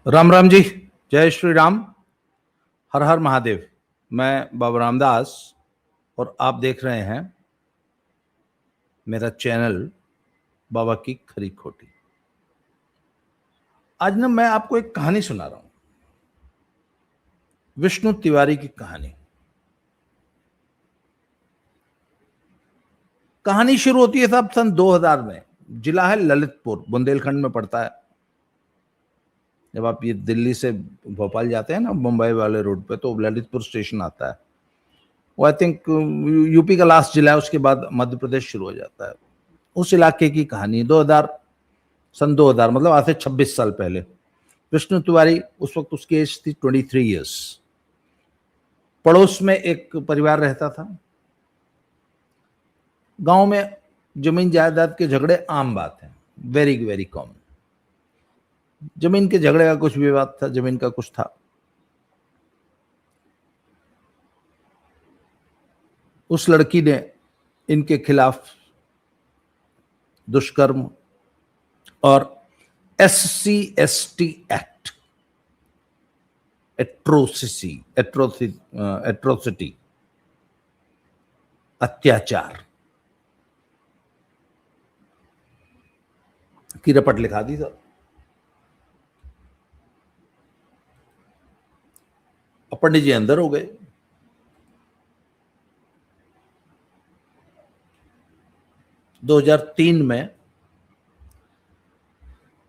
राम राम जी। जय श्री राम। हर हर महादेव। मैं बाबा रामदास और आप देख रहे हैं मेरा चैनल बाबा की खरी खोटी। आज ना मैं आपको एक कहानी सुना रहा हूं, विष्णु तिवारी की कहानी। कहानी शुरू होती है साहब सन 2000 में। जिला है ललितपुर, बुंदेलखंड में पड़ता है। जब आप ये दिल्ली से भोपाल जाते हैं ना मुंबई वाले रोड पे, तो ललितपुर स्टेशन आता है। वो आई थिंक यूपी का लास्ट जिला है, उसके बाद मध्य प्रदेश शुरू हो जाता है। उस इलाके की कहानी 2000 सन 2000 मतलब आज से 26 साल पहले। विष्णु तिवारी, उस वक्त उसकी एज थी 23 ईयर्स। पड़ोस में एक परिवार रहता था। गांव में जमीन जायदाद के झगड़े आम बात है, वेरी वेरी कॉमन। जमीन के झगड़े का कुछ विवाद था, जमीन का कुछ था। उस लड़की ने इनके खिलाफ दुष्कर्म और SC/ST एक्ट, एट्रोसिटी, अत्याचार की रपट लिखा दी सर। पंडित जी अंदर हो गए। दो 2003 में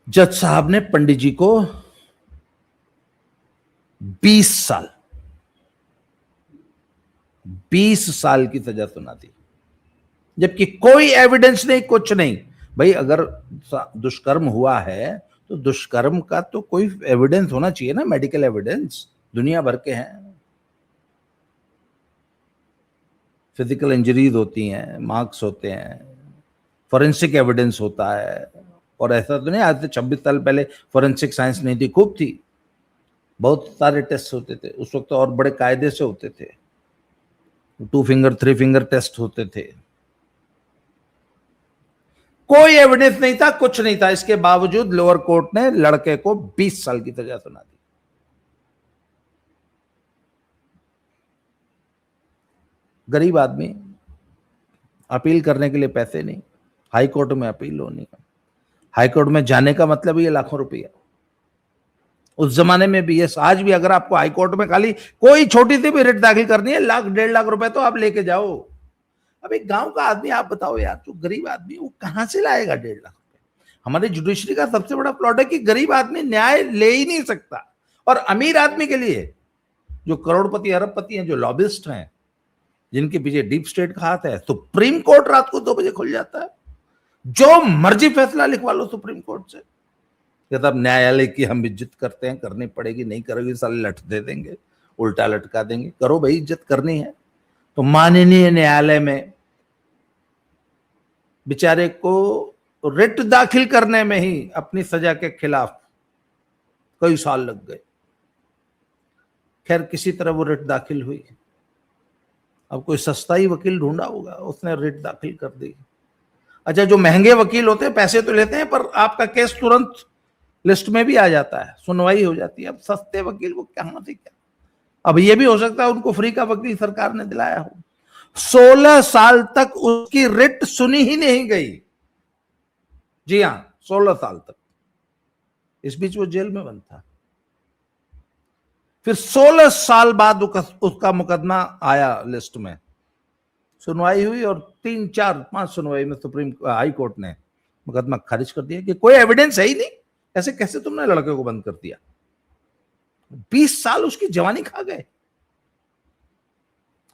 जज साहब ने पंडित जी को 20 साल की सजा सुना दी, जबकि कोई एविडेंस नहीं, कुछ नहीं। भाई अगर दुष्कर्म हुआ है तो दुष्कर्म का तो कोई एविडेंस होना चाहिए ना, मेडिकल एविडेंस। दुनिया भर के हैं, फिजिकल इंजरीज होती हैं, मार्क्स होते हैं, फॉरेंसिक एविडेंस होता है। और ऐसा तो नहीं आज से 26 साल पहले फॉरेंसिक साइंस नहीं थी, खूब थी। बहुत सारे टेस्ट होते थे उस वक्त, तो और बड़े कायदे से होते थे। 2 फिंगर 3 फिंगर टेस्ट होते थे। कोई एविडेंस नहीं था, कुछ नहीं था। इसके बावजूद लोअर कोर्ट ने लड़के को 20 साल की सजा सुना दी। गरीब आदमी, अपील करने के लिए पैसे नहीं, हाई कोर्ट में अपील होनी। हाई कोर्ट में जाने का मतलब ये लाखों रुपया। उस जमाने में भी, यस आज भी, अगर आपको हाई कोर्ट में खाली कोई छोटी सी भी रिट दाखिल करनी है, लाख 1.5 लाख रुपए तो आप लेके जाओ। अब एक गांव का आदमी, आप बताओ यार, जो गरीब आदमी वो कहां से लाएगा 1.5 लाख रुपए? हमारे जुडिशरी का सबसे बड़ा प्लॉट है कि गरीब आदमी न्याय ले ही नहीं सकता। और अमीर आदमी के लिए, जो करोड़पति अरबपति हैं, जो लॉबिस्ट हैं, जिनके पीछे डीप स्टेट का हाथ है, सुप्रीम कोर्ट रात को 2 बजे खुल जाता है। जो मर्जी फैसला लिखवा लो सुप्रीम कोर्ट से, अब न्यायालय की हम इज्जत करते हैं, करनी पड़ेगी, नहीं करोगे साले लट दे देंगे, उल्टा लटका देंगे। करो भाई, इज्जत करनी है तो माननीय न्यायालय में बेचारे को रिट दाखिल करने में ही अपनी सजा के खिलाफ कई साल लग गए। खैर किसी तरह वो रिट दाखिल हुई। अब कोई सस्ता ही वकील ढूंढा होगा, उसने रिट दाखिल कर दी। अच्छा, जो महंगे वकील होते हैं पैसे तो लेते हैं, पर आपका केस तुरंत लिस्ट में भी आ जाता है, सुनवाई हो जाती है। अब सस्ते वकील को कहां से क्या। अब ये भी हो सकता है उनको फ्री का वकील सरकार ने दिलाया हो। 16 साल तक उसकी रिट सुनी ही नहीं गई। जी हां, 16 साल तक। इस बीच वो जेल में बंद था। फिर 16 साल बाद उसका मुकदमा आया लिस्ट में, सुनवाई हुई और 3 4 5 सुनवाई में सुप्रीम हाई कोर्ट ने मुकदमा खारिज कर दिया कि कोई एविडेंस है ही नहीं। ऐसे कैसे तुमने लड़के को बंद कर दिया? 20 साल उसकी जवानी खा गए।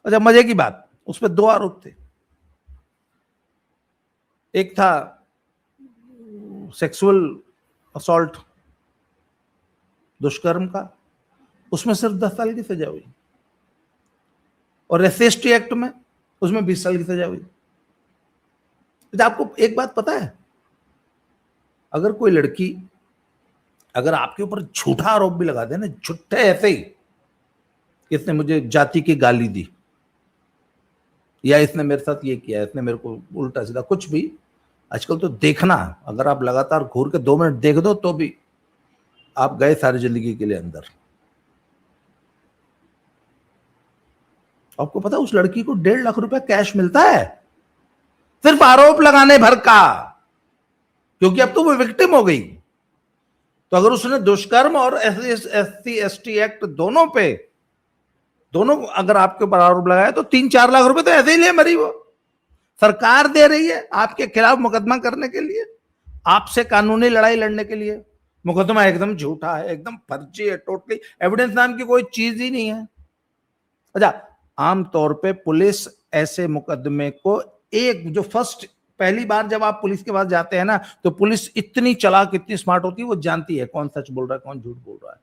अच्छा, मजे की बात, उस पर 2 आरोप थे। एक था सेक्सुअल असॉल्ट, दुष्कर्म का, उसमें सिर्फ 10 साल की सजा हुई। और SC/ST एक्ट में उसमें 20 साल की सजा हुई। तो आपको एक बात पता है, अगर कोई लड़की अगर आपके ऊपर झूठा आरोप भी लगा दे ना, झूठे ऐसे ही, इसने मुझे जाति की गाली दी, या इसने मेरे साथ ये किया, इसने मेरे को उल्टा सीधा कुछ भी, आजकल तो देखना, अगर आप लगातार घूर के 2 मिनट देख दो तो भी आप गए सारी जिंदगी के लिए अंदर। आपको पता उस लड़की को 1.5 लाख रुपया कैश मिलता है सिर्फ आरोप लगाने भर का, क्योंकि अब तो वो विक्टिम हो गई। तो अगर उसने दुष्कर्म और SC ST एक्ट दोनों अगर आपके ऊपर आरोप लगाया तो 3-4 लाख रुपए तो ऐसे ही ले मरी वो। सरकार दे रही है आपके खिलाफ मुकदमा करने के लिए, आपसे कानूनी लड़ाई लड़ने के लिए। मुकदमा एकदम झूठा है, एकदम फर्जी है, टोटली एविडेंस नाम की कोई चीज ही नहीं है। अच्छा, आमतौर पे पुलिस ऐसे मुकदमे को जो पहली बार जब आप पुलिस के पास जाते हैं ना, तो पुलिस इतनी चालाक, इतनी स्मार्ट होती है, वो जानती है कौन सच बोल रहा है कौन झूठ बोल रहा है।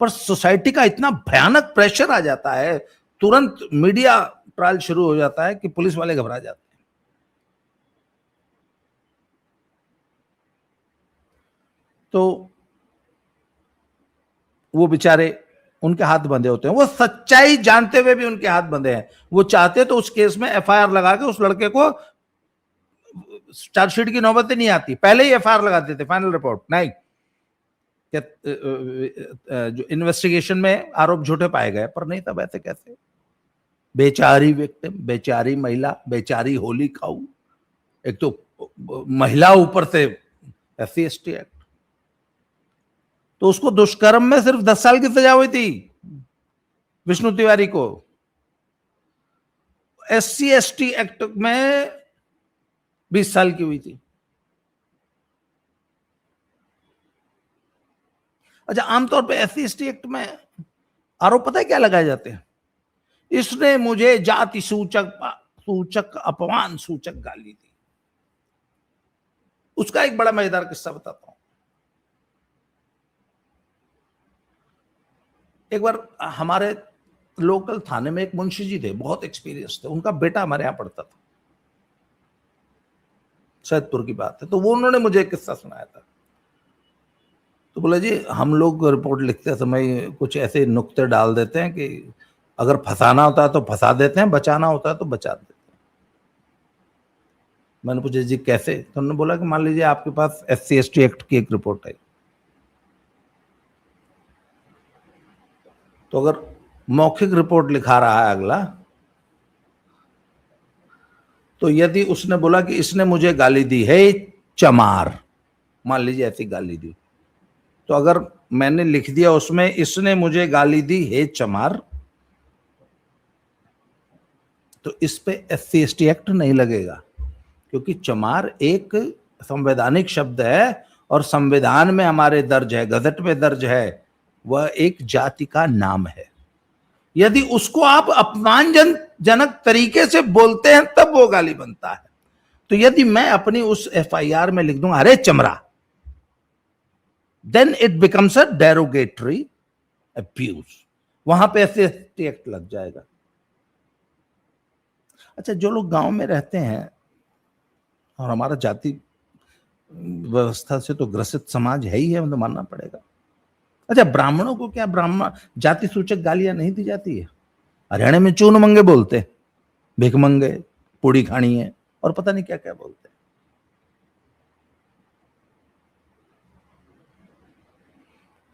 पर सोसाइटी का इतना भयानक प्रेशर आ जाता है, तुरंत मीडिया ट्रायल शुरू हो जाता है कि पुलिस वाले घबरा जाते हैं। तो वो बेचारे, उनके हाथ बंधे होते हैं, वो सच्चाई जानते हुए भी उनके हाथ बंधे हैं। वो चाहते तो उस केस में FIR लगा के उस लड़के को, चार्जशीट की नौबत नहीं आती, पहले ही FIR लगा देते, फाइनल रिपोर्ट नहीं, जो इन्वेस्टिगेशन में आरोप झूठे पाए गए, पर नहीं, तब ऐसे कैसे? बेचारी विक्टिम, बेचारी महिला, बेचारी होली खाऊ, एक तो महिला ऊपर से SC ST एक्ट। तो उसको दुष्कर्म में सिर्फ 10 साल की सजा हुई थी विष्णु तिवारी को, SC ST एक्ट में 20 साल की हुई थी। अच्छा, आमतौर पे SC ST एक्ट में आरोप पता है क्या लगाए जाते हैं? इसने मुझे जाति सूचक अपमान सूचक गाली दी। उसका एक बड़ा मजेदार किस्सा बताता हूं। एक बार हमारे लोकल थाने में एक मुंशी जी थे, बहुत एक्सपीरियंस थे, उनका बेटा हमारे यहां पढ़ता था, सैदपुर की बात है। तो वो उन्होंने मुझे एक किस्सा सुनाया था। तो बोला जी, हम लोग रिपोर्ट लिखते समय कुछ ऐसे नुक्ते डाल देते हैं कि अगर फंसाना होता है तो फंसा देते हैं, बचाना होता है तो बचा देते हैं। मैंने पूछा जी कैसे? तो उन्होंने बोला कि मान लीजिए आपके पास SC ST एक्ट की एक रिपोर्ट है, तो अगर मौखिक रिपोर्ट लिखा रहा है अगला, तो यदि उसने बोला कि इसने मुझे गाली दी है चमार, मान लीजिए ऐसी गाली दी, तो अगर मैंने लिख दिया उसमें इसने मुझे गाली दी है चमार, तो इस पे SC ST एक्ट नहीं लगेगा, क्योंकि चमार एक संवैधानिक शब्द है और संविधान में हमारे दर्ज है, गजट में दर्ज है, वह एक जाति का नाम है। यदि उसको आप अपमानजनक तरीके से बोलते हैं तब वो गाली बनता है। तो यदि मैं अपनी उस FIR में लिख दूंगा अरे चमरा, then it becomes a derogatory abuse, वहां पे SC ST एक्ट लग जाएगा। अच्छा, जो लोग गांव में रहते हैं, और हमारा जाति व्यवस्था से तो ग्रसित समाज है ही है, मतलब मानना पड़ेगा। अच्छा, ब्राह्मणों को क्या ब्राह्मण जाति सूचक गालियां नहीं दी जाती है? हरियाणा में चून मंगे बोलते, भिख मंगे, पूड़ी खानी है, और पता नहीं क्या क्या बोलते।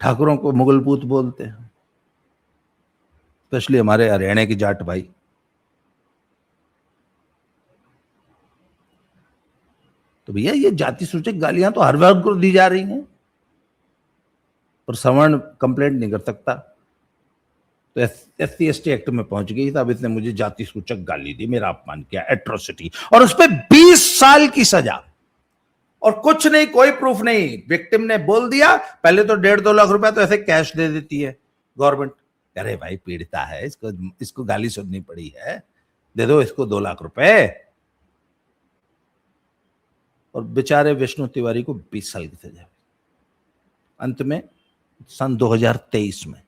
ठाकुरों को मुगलपूत बोलते हैं, स्पेशली हमारे हरियाणा की जाट भाई। तो भैया ये जाति सूचक गालियां तो हर वर्ग को दी जा रही हैं, और सवर्ण कंप्लेंट नहीं कर सकता। तो SC ST एक्ट में पहुंच गई, तब इसने मुझे जाति सूचक गाली दी, मेरा अपमान किया, एट्रोसिटी, और उस पर 20 साल की सजा, और कुछ नहीं, कोई प्रूफ नहीं। विक्टिम ने बोल दिया, पहले तो 1.5-2 लाख रुपया तो ऐसे कैश दे देती है गवर्नमेंट, अरे भाई पीड़िता है, इसको गाली सुननी पड़ी है, दे दो इसको 2 लाख रुपए। और बेचारे विष्णु तिवारी को 20 साल की सजा। अंत में सन 2023 में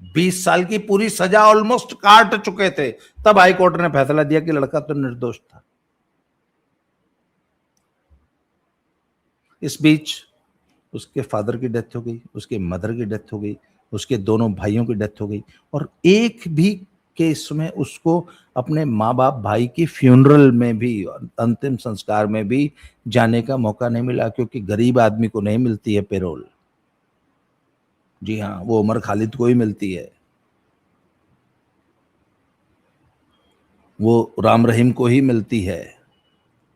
20 साल की पूरी सजा ऑलमोस्ट काट चुके थे, तब हाईकोर्ट ने फैसला दिया कि लड़का तो निर्दोष था। इस बीच उसके फादर की डेथ हो गई, उसके मदर की डेथ हो गई, उसके दोनों भाइयों की डेथ हो गई, और एक भी केस में उसको अपने माँ बाप भाई की फ्यूनरल में भी, अंतिम संस्कार में भी जाने का मौका नहीं मिला, क्योंकि गरीब आदमी को नहीं मिलती है पेरोल। जी हाँ, वो उमर खालिद को ही मिलती है, वो राम रहीम को ही मिलती है,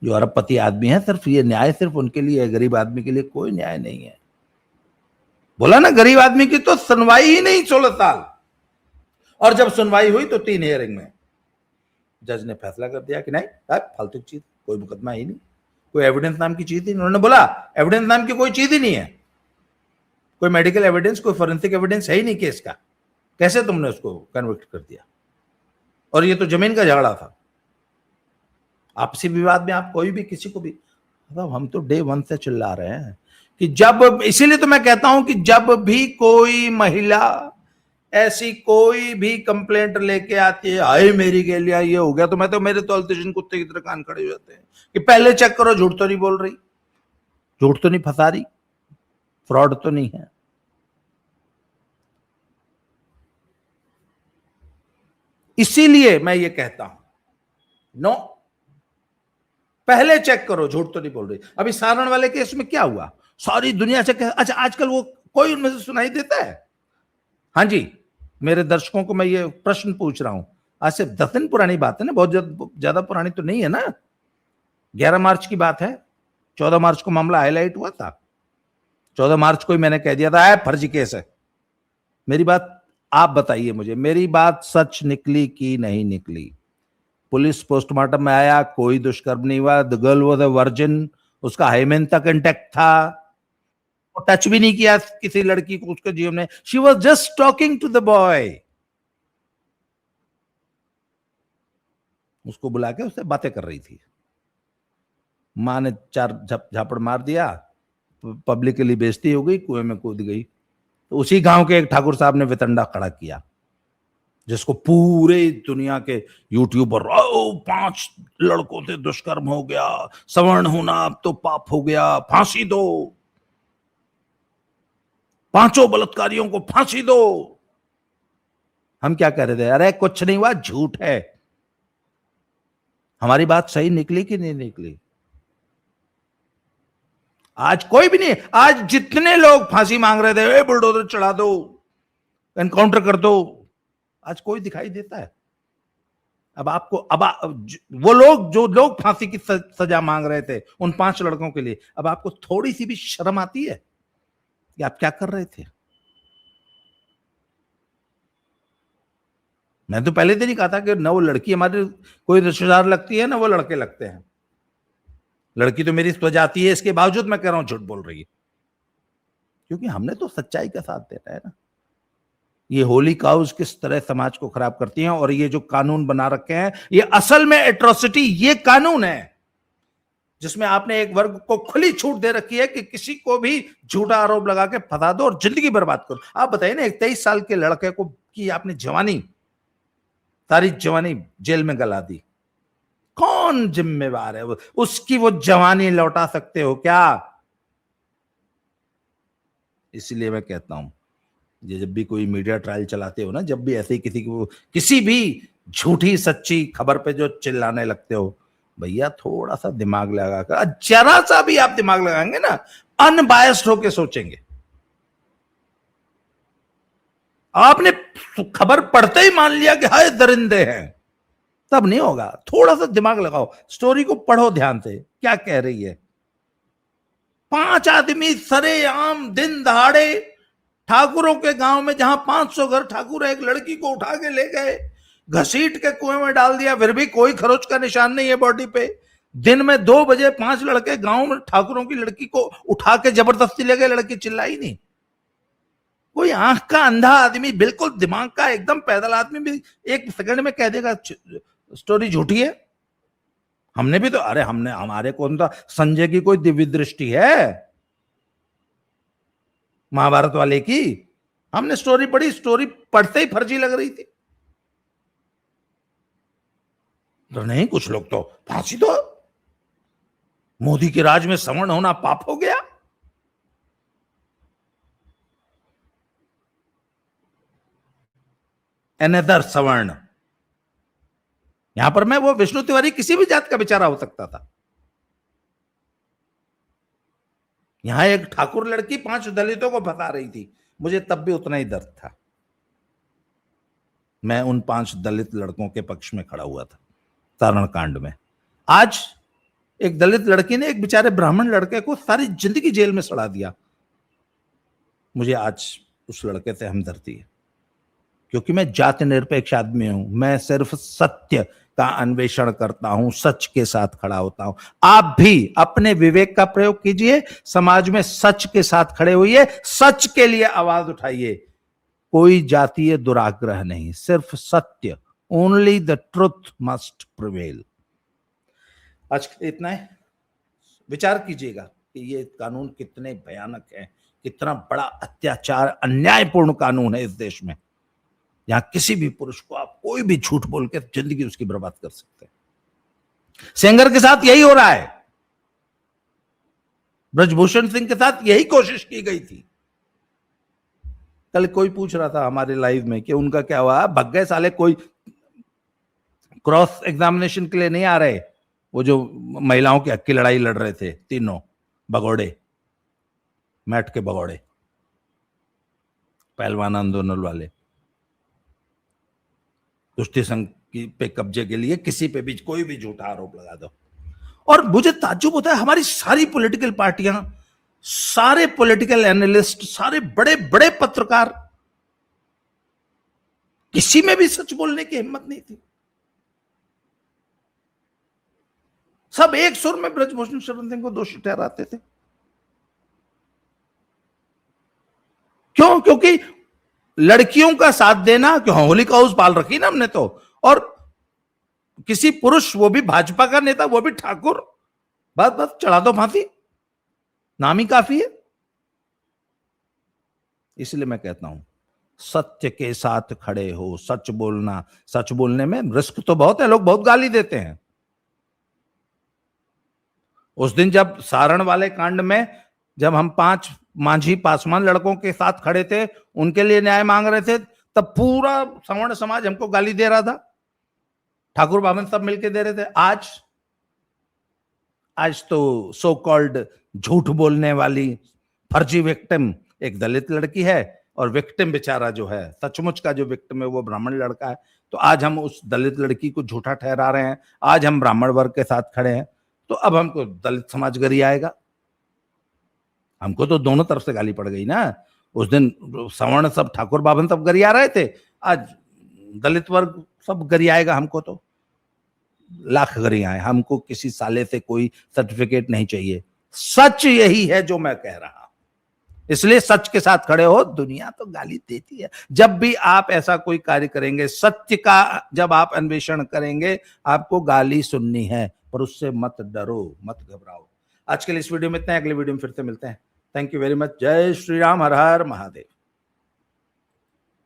जो अरबपति आदमी है। सिर्फ ये न्याय सिर्फ उनके लिए है, गरीब आदमी के लिए कोई न्याय नहीं है। बोला ना, गरीब आदमी की तो सुनवाई ही नहीं 16 साल, और जब सुनवाई हुई तो 3 हियरिंग में जज ने फैसला कर दिया कि नहीं, फालतू चीज, कोई मुकदमा ही नहीं, कोई एविडेंस नाम की चीज ही नहीं। उन्होंने बोला एविडेंस नाम की कोई चीज ही नहीं है, कोई मेडिकल एविडेंस, कोई फोरेंसिक एविडेंस है ही नहीं केस का, कैसे तुमने उसको कन्विक्ट कर दिया? और ये तो जमीन का झगड़ा था, आपसी विवाद में आप कोई भी किसी को भी, मतलब हम तो डे 1 से चिल्ला रहे हैं कि जब, इसीलिए तो मैं कहता हूं कि जब भी कोई महिला ऐसी कोई भी कंप्लेंट लेके आती है, हाय मेरी के लिए ये हो गया, तो मैं तो, मेरे तो अल्तेशन कुत्ते की तरह कान खड़े हो जाते हैं कि पहले चेक करो, झूठ तो नहीं बोल रही, झूठ तो नहीं फंसा रही, फ्रॉड तो नहीं है। इसीलिए मैं ये कहता हूं, नो, पहले चेक करो, झूठ तो नहीं बोल रही। अभी सारण वाले केस में क्या हुआ, सारी दुनिया से अच्छा, आजकल वो कोई उनमें से सुनाई देता है? हाँ जी, मेरे दर्शकों को मैं ये प्रश्न पूछ रहा हूं, आज से 10 दिन पुरानी बात है ना, बहुत ज्यादा पुरानी तो नहीं है ना, 11 मार्च की बात है, 14 मार्च को मामला हाईलाइट हुआ था, 14 मार्च को ही मैंने कह दिया था फर्जी केस है। मेरी बात आप बताइए मुझे, मेरी बात सच निकली कि नहीं निकली? पुलिस पोस्टमार्टम में आया, कोई दुष्कर्म नहीं हुआ, the girl was a virgin, उसका हाइमेन तक इंटैक्ट था, टच भी नहीं किया किसी लड़की को उसके जीवन में, she was just talking to the boy, उसको बुला के उससे बातें कर रही थी, माँ ने 4 झापड़ मार दिया, पब्लिकली बेइज्जती हो गई, कुएं में कूद गई। तो उसी गांव के एक ठाकुर साहब ने वितंडा खड़ा किया, जिसको पूरे दुनिया के यूट्यूबर, 5 लड़कों से दुष्कर्म हो गया, सवर्ण होना अब तो पाप हो गया, फांसी दो, 5 बलात्कारियों को फांसी दो। हम क्या कह रहे थे, अरे कुछ नहीं हुआ, झूठ है। हमारी बात सही निकली कि नहीं निकली? आज कोई भी नहीं, आज जितने लोग फांसी मांग रहे थे, बुलडोजर चढ़ा दो, एनकाउंटर कर दो, आज कोई दिखाई देता है? अब आपको, वो लोग, जो लोग फांसी की सजा मांग रहे थे उन 5 लड़कों के लिए, अब आपको थोड़ी सी भी शर्म आती है कि आप क्या कर रहे थे? मैं तो पहले दिन ही कहा था कि ना वो लड़की हमारे कोई रिश्तेदार लगती है, ना वो लड़के लगते हैं, लड़की तो मेरी स्वजाती है, इसके बावजूद मैं कह रहा हूं झूठ बोल रही है, क्योंकि हमने तो सच्चाई का साथ देना है ना। ये होली काउज किस तरह समाज को खराब करती हैं, और ये जो कानून बना रखे हैं, ये असल में एट्रोसिटी, ये कानून है जिसमें आपने एक वर्ग को खुली छूट दे रखी है कि किसी को भी झूठा आरोप लगा के फंसा दो और जिंदगी बर्बाद करो। आप बताइए ना, एक 23 साल के लड़के को की आपने जवानी, सारी जवानी जेल में गला दी, कौन जिम्मेवार है? उसकी वो जवानी लौटा सकते हो क्या? इसलिए मैं कहता हूं, ये जब भी कोई मीडिया ट्रायल चलाते हो ना, जब भी ऐसे ही किसी भी झूठी सच्ची खबर पे जो चिल्लाने लगते हो, भैया थोड़ा सा दिमाग लगा कर, जरा सा भी आप दिमाग लगाएंगे ना, अनबायस्ड होके सोचेंगे, आपने खबर पढ़ते ही मान लिया कि हाय दरिंदे हैं, तब नहीं होगा। थोड़ा सा दिमाग लगाओ, स्टोरी को पढ़ो ध्यान से, क्या कह रही है। 5 आदमी सरेआम दिन दहाड़े ठाकुरों के गांव में, जहां 500 घर ठाकुर है, एक लड़की को उठा के ले गए, घसीट के कुएं में डाल दिया, फिर भी कोई खरोच का निशान नहीं है बॉडी पे। दिन में 2 बजे 5 लड़के गांव में ठाकुरों की लड़की को उठा के जबरदस्ती ले गए, लड़की चिल्लाई नहीं। कोई आंख का अंधा आदमी, बिल्कुल दिमाग का एकदम पैदल आदमी भी 1 सेकंड में कह देगा स्टोरी झूठी है। हमने भी तो, अरे हमने, हमारे कौन था, संजय की कोई दिव्य दृष्टि है महाभारत वाले की? हमने स्टोरी पढ़ी, स्टोरी पढ़ते ही फर्जी लग रही थी, तो नहीं, कुछ लोग तो फांसी दो, मोदी के राज में सवर्ण होना पाप हो गया। अनदर सवर्ण, यहां पर मैं, वो विष्णु तिवारी किसी भी जात का बेचारा हो सकता था, यहां एक ठाकुर लड़की 5 दलितों को फंसा रही थी, मुझे तब भी उतना ही दर्द था। मैं उन 5 दलित लड़कों के पक्ष में खड़ा हुआ था तारण कांड में। आज एक दलित लड़की ने एक बेचारे ब्राह्मण लड़के को सारी जिंदगी जेल में सड़ा दिया। मुझे आज उस लड़के से हमदर्दी है, क्योंकि मैं जाति निरपेक्ष आदमी हूं। मैं सिर्फ सत्य का अन्वेषण करता हूं, सच के साथ खड़ा होता हूं। आप भी अपने विवेक का प्रयोग कीजिए, समाज में सच के साथ खड़े होइए, सच के लिए आवाज उठाइए। कोई जातीय दुराग्रह नहीं, सिर्फ सत्य। Only the truth must prevail. आज इतना है। विचार कीजिएगा कि ये कानून कितने भयानक है, कितना बड़ा अत्याचार, अन्यायपूर्ण कानून है इस देश में। यहां किसी भी पुरुष को आप कोई भी झूठ बोल के जिंदगी उसकी बर्बाद कर सकते हैं। सेंगर के साथ यही हो रहा है, ब्रजभूषण सिंह के साथ यही कोशिश की गई थी। कल कोई पूछ रहा था हमारे लाइव में कि उनका क्या हुआ, भग गए साले, कोई क्रॉस एग्जामिनेशन के लिए नहीं आ रहे। वो जो महिलाओं के हक की लड़ाई लड़ रहे थे, तीनों भगौड़े, मैट के भगौड़े, पहलवान आंदोलन वाले, कुश्ती संघ पे कब्जे के लिए किसी पे भी कोई भी झूठा आरोप लगा दो। और मुझे ताज्जुब होता है, हमारी सारी पॉलिटिकल पार्टियां, सारे पॉलिटिकल एनालिस्ट, सारे बड़े बड़े पत्रकार, किसी में भी सच बोलने की हिम्मत नहीं थी। सब एक सुर में ब्रजभूषण शरण सिंह को दोषी ठहराते थे। क्यों? क्योंकि लड़कियों का साथ देना, क्यों, होलिका हाउस पाल रखी ना हमने तो। और किसी पुरुष, वो भी भाजपा का नेता, वो भी ठाकुर, बस बस चढ़ा दो फांसी, नाम ही काफी है। इसलिए मैं कहता हूं, सत्य के साथ खड़े हो, सच बोलना। सच बोलने में रिस्क तो बहुत है, लोग बहुत गाली देते हैं। उस दिन जब सारण वाले कांड में जब हम 5 मांझी पासवान लड़कों के साथ खड़े थे, उनके लिए न्याय मांग रहे थे, तब पूरा सवर्ण समाज हमको गाली दे रहा था, ठाकुर बामन सब मिलके दे रहे थे। आज तो सो कॉल्ड झूठ बोलने वाली फर्जी विक्टिम एक दलित लड़की है, और विक्टिम बेचारा जो है, सचमुच का जो विक्टिम है, वो ब्राह्मण लड़का है। तो आज हम उस दलित लड़की को झूठा ठहरा रहे हैं, आज हम ब्राह्मण वर्ग के साथ खड़े हैं, तो अब हमको दलित समाज गरी आएगा। हमको तो दोनों तरफ से गाली पड़ गई ना। उस दिन सवर्ण सब, ठाकुर बाभन सब गरिया रहे थे, आज दलित वर्ग सब गरियाएगा हमको। तो लाख गरियाएं, हमको किसी साले से कोई सर्टिफिकेट नहीं चाहिए। सच यही है जो मैं कह रहा हूं, इसलिए सच के साथ खड़े हो। दुनिया तो गाली देती है। जब भी आप ऐसा कोई कार्य करेंगे, सत्य का जब आप अन्वेषण करेंगे, आपको गाली सुननी है, पर उससे मत डरो, मत घबराओ। आज के लिए इस वीडियो में इतना है, अगले वीडियो में फिर से मिलते हैं। Thank you very much. जय श्री राम, हर हर महादेव।